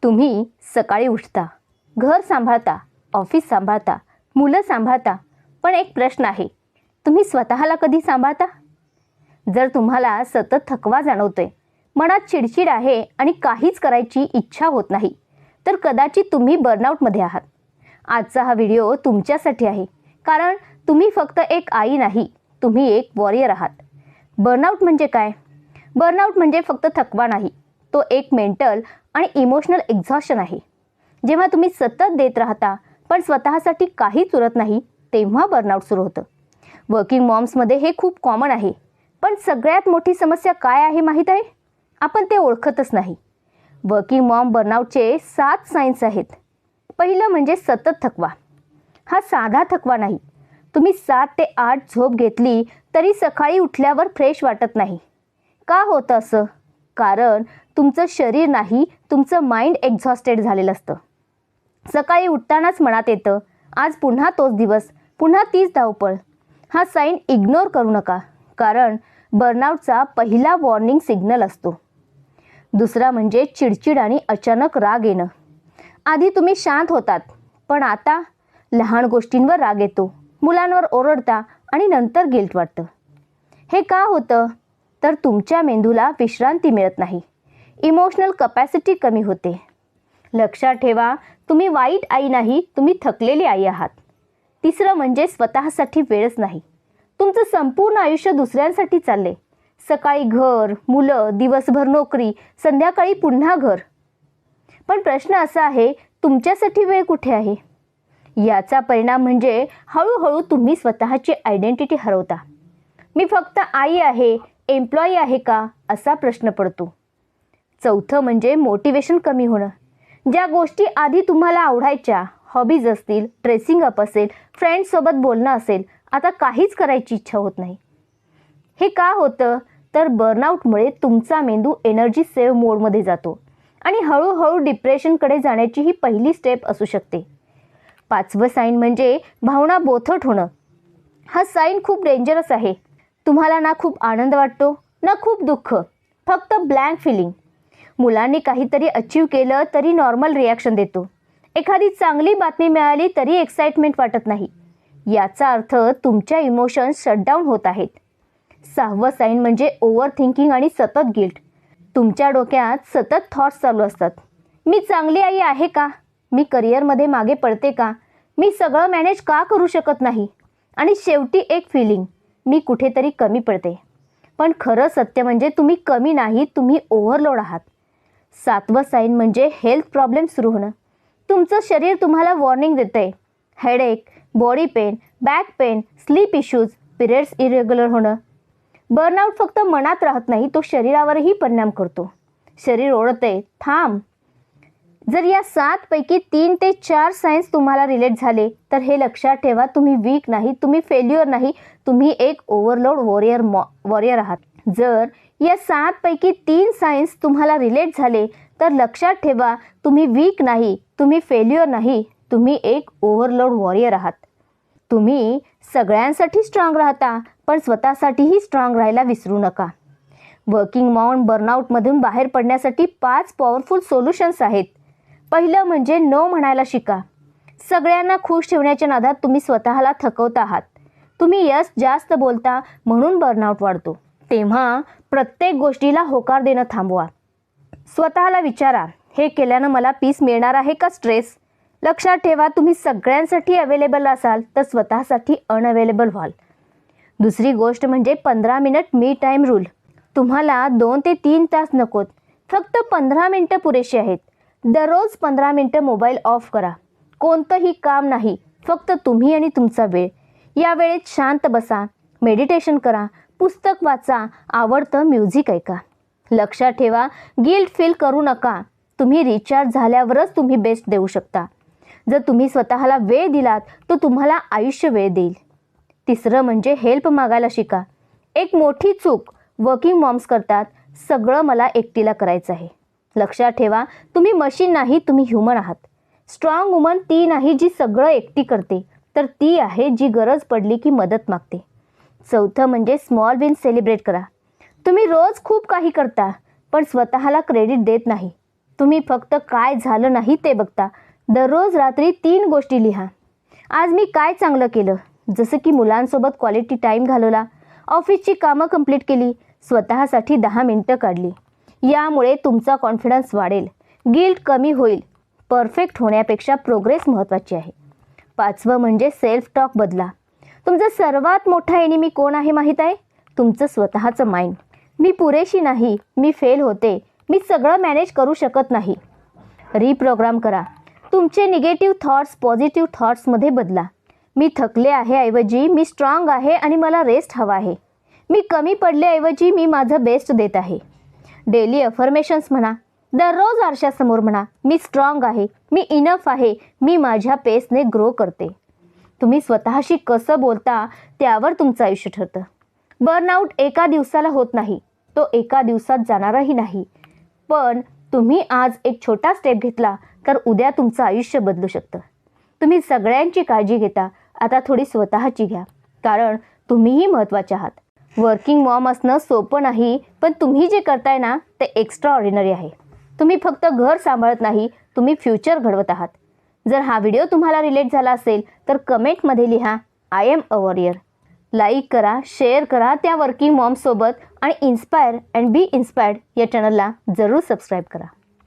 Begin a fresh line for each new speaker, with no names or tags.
तुम्ही सकाळी उठता, घर सांभाळता, ऑफिस सांभाळता, मुलं सांभाळता, पण एक प्रश्न आहे, तुम्ही स्वतःला कधी सांभाळता? जर तुम्हाला सतत थकवा जाणवतोय, मनात चिडचिड आहे आणि काहीच करायची इच्छा होत नाही, तर कदाचित तुम्ही बर्नआउटमध्ये आहात. आजचा हा व्हिडिओ तुमच्यासाठी आहे, कारण तुम्ही फक्त एक आई नाही, तुम्ही एक वॉरियर आहात. बर्नआउट म्हणजे काय? बर्नआउट म्हणजे फक्त थकवा नाही, तो एक मेंटल आणि इमोशनल एक्झॉशन आहे. जेव्हा तुम्ही सतत देत राहता पण स्वतःसाठी काहीच उरत नाही, तेव्हा बर्नआउट सुरू होतं. वर्किंग मॉम्समध्ये हे खूप कॉमन आहे. पण सगळ्यात मोठी समस्या काय आहे माहीत आहे? आपण ते ओळखतच नाही. वर्किंग मॉम बर्नआउटचे 7 सायन्स आहेत. पहिलं म्हणजे सतत थकवा. हा साधा थकवा नाही. तुम्ही 7 ते 8 झोप घेतली तरी सकाळी उठल्यावर फ्रेश वाटत नाही. का होतं असं? कारण तुमचं शरीर नाही, तुमचं माइंड एक्झॉस्टेड झालेलं असतं. सकाळी उठतानाच मनात येतं, आज पुन्हा तोच दिवस, पुन्हा तीच धावपळ. हा साईन इग्नोर करू नका, कारण बर्नआउटचा पहिला वॉर्निंग सिग्नल असतो. दुसरा म्हणजे चिडचिड आणि अचानक राग येणं. आधी तुम्ही शांत होतात, पण आता लहान गोष्टींवर राग येतो, मुलांवर ओरडता आणि नंतर गिल्ट वाटतं. हे का होतं? तर तुमच्या मेंदूला विश्रांती मिळत नाही. इमोशनल कपॅसिटी कमी होते. लक्षात ठेवा, तुम्ही वाईट आई नाही, तुम्ही थकलेली आई आहात. तिसरं म्हणजे स्वतःसाठी वेळच नाही. तुमचं संपूर्ण आयुष्य दुसऱ्यांसाठी चालले. सकाळी घर, मुलं, दिवसभर नोकरी, संध्याकाळी पुन्हा घर. पण प्रश्न असा आहे, तुमच्यासाठी वेळ कुठे आहे? याचा परिणाम म्हणजे हळूहळू तुम्ही स्वतःची आयडेंटिटी हरवता. मी फक्त आई आहे, एम्प्लॉई आहे का, असा प्रश्न पडतो. चौथं म्हणजे मोटिवेशन कमी होणं. ज्या गोष्टी आधी तुम्हाला आवडायच्या, हॉबीज असतील, ड्रेसिंग अप असेल, फ्रेंड्ससोबत बोलणं असेल, आता काहीच करायची इच्छा होत नाही. हे का होतं? तर बर्नआउटमुळे तुमचा मेंदू एनर्जी सेव्ह मोडमध्ये जातो आणि हळूहळू डिप्रेशनकडे जाण्याची ही पहिली स्टेप असू शकते. 5वं साईन म्हणजे भावना बोथट होणं. हा साईन खूप डेंजरस आहे. तुम्हाला ना खूप आनंद वाटतो, ना खूप दुःख, फक्त ब्लँक फिलिंग. मुलांनी काहीतरी अचीव केलं तरी नॉर्मल रिॲक्शन देतो. एखादी चांगली बातमी मिळाली तरी एक्साइटमेंट वाटत नाही. याचा अर्थ तुमच्या इमोशन्स शटडाऊन होत आहेत. 6वं साईन म्हणजे ओव्हर थिंकिंग आणि सतत गिल्ट. तुमच्या डोक्यात सतत थॉट्स चालू असतात. मी चांगली आई आहे का? मी करिअरमध्ये मागे पडते का? मी सगळं मॅनेज का करू शकत नाही? आणि शेवटी एक फिलिंग, मी कुठेतरी कमी पडते. पण खरं सत्य म्हणजे तुम्ही कमी नाही, तुम्ही ओव्हरलोड आहात. 7वं साईन म्हणजे हेल्थ प्रॉब्लेम सुरू होणं. तुमचं शरीर तुम्हाला वॉर्निंग देतंय. Headache, body pain, back pain, sleep issues, periods irregular होणं. बर्नआउट फक्त मनात राहत नाही, तो शरीरावरही परिणाम करतो. शरीर ओरडतंय, थांब. जर या 7 पैकी 3 ते 4 सायन्स तुम्हाला रिलेट झाले, तर हे लक्षात ठेवा, तुम्ही वीक नाही, तुम्ही फेल्युअर नाही, तुम्ही एक ओव्हरलोड वॉरियर आहात. जर या 7 पैकी 3 सायन्स तुम्हाला रिलेट झाले, तर लक्षात ठेवा, तुम्ही वीक नाही, तुम्ही फेल्युअर नाही, तुम्ही एक ओव्हरलोड वॉरियर आहात. तुम्ही सगळ्यांसाठी स्ट्रॉंग राहता, पण स्वतःसाठीही स्ट्रॉंग राहायला विसरू नका. वर्किंग मॉम बर्नआउटमधून बाहेर पडण्यासाठी 5 पॉवरफुल सोल्युशन्स आहेत. पहिलं म्हणजे नो म्हणायला शिका. सगळ्यांना खुश ठेवण्याच्या नादात तुम्ही स्वतःला थकवत आहात. तुम्ही यस जास्त बोलता, म्हणून बर्नआउट वाढतो. तेव्हा प्रत्येक गोष्टीला होकार देणं थांबवा. स्वतःला विचारा, हे केल्यानं मला पीस मिळणार आहे का स्ट्रेस? लक्षात ठेवा, तुम्ही सगळ्यांसाठी अवेलेबल असाल तर स्वतःसाठी अनअवेलेबल व्हाल. दुसरी गोष्ट म्हणजे 15 मिनिट मी टाईम रूल. तुम्हाला 2 ते 3 तास नकोत, फक्त 15 मिनिटं पुरेशी आहेत. दररोज 15 मिनिटं मोबाईल ऑफ करा. कोणतंही काम नाही, फक्त तुम्ही आणि तुमचा वेळ. या वेळेत शांत बसा, मेडिटेशन करा, पुस्तक वाचा, आवडतं म्युझिक ऐका. लक्षात ठेवा, गिल्ट फील करू नका. तुम्ही रिचार्ज झाल्यावरच तुम्ही बेस्ट देऊ शकता. जर तुम्ही स्वतःला वेळ दिलात, तर तुम्हाला आयुष्य वेळ देईल. तिसरं म्हणजे हेल्प मागायला शिका. एक मोठी चूक वर्किंग मॉम्स करतात, सगळं मला एकटीला करायचं आहे. लक्षात ठेवा, तुम्ही मशीन नाही, तुम्ही ह्युमन आहात. स्ट्रॉंग वुमन ती नाही जी सगळं एकटी करते, तर ती आहे जी गरज पडली की मदत मागते. चौथं म्हणजे स्मॉल विन सेलिब्रेट करा. तुम्ही रोज खूप काही करता, पण स्वतःला क्रेडिट देत नाही. तुम्ही फक्त काय झालं नाही ते बघता. दररोज रात्री 3 गोष्टी लिहा. आज मी काय चांगलं केलं, जसं की मुलांसोबत क्वालिटी टाईम घालवला, ऑफिसची कामं कंप्लीट केली, स्वतःसाठी 10 मिनिटं काढली. यामुळे तुमचा कॉन्फिडन्स वाढेल, गिल्ट कमी होईल. परफेक्ट होण्यापेक्षा प्रोग्रेस महत्त्वाची आहे. 5वं म्हणजे सेल्फ टॉक बदला. तुमचा सर्वात मोठा एनिमी कोण आहे माहीत आहे? तुमचं स्वतःचं माइंड. मी पुरेशी नाही, मी फेल होते, मी सगळं मॅनेज करू शकत नाही. रिप्रोग्राम करा. तुमचे निगेटिव्ह थॉट्स पॉझिटिव्ह थॉट्समध्ये बदला. मी थकले आहे ऐवजी मी स्ट्रॉंग आहे आणि मला रेस्ट हवा आहे. मी कमी पडले ऐवजी मी माझं बेस्ट देत आहे. डेली अफर्मेशन्स म्हणा. दररोज आरशासमोर म्हणा, मी स्ट्रॉंग आहे, मी इनफ आहे, मी माझ्या पेसने ग्रो करते. तुम्ही स्वतःशी कसं बोलता त्यावर तुमचं आयुष्य ठरतं. बर्नआउट एका दिवसाला होत नाही, तो एका दिवसात जाणारही नाही. पण तुम्ही आज एक छोटा स्टेप घेतला तर उद्या तुमचं आयुष्य बदलू शकतं. तुम्ही सगळ्यांची काळजी घेता, आता थोडी स्वतःची घ्या, कारण तुम्हीही महत्त्वाचे आहात. वर्किंग मॉम असणं सोपं नाही, पण तुम्ही जे करताय ना ते एक्स्ट्रा ऑर्डिनरी आहे. तुम्ही फक्त घर सांभाळत नाही, तुम्ही फ्युचर घडवत आहात. जर हा व्हिडिओ तुम्हाला रिलेट झाला असेल तर कमेंटमध्ये लिहा, I am a warrior. Like करा, शेअर करा त्या वर्किंग मॉमसोबत आणि इन्स्पायर अँड बी इन्स्पायर्ड या चॅनलला जरूर सबस्क्राईब करा.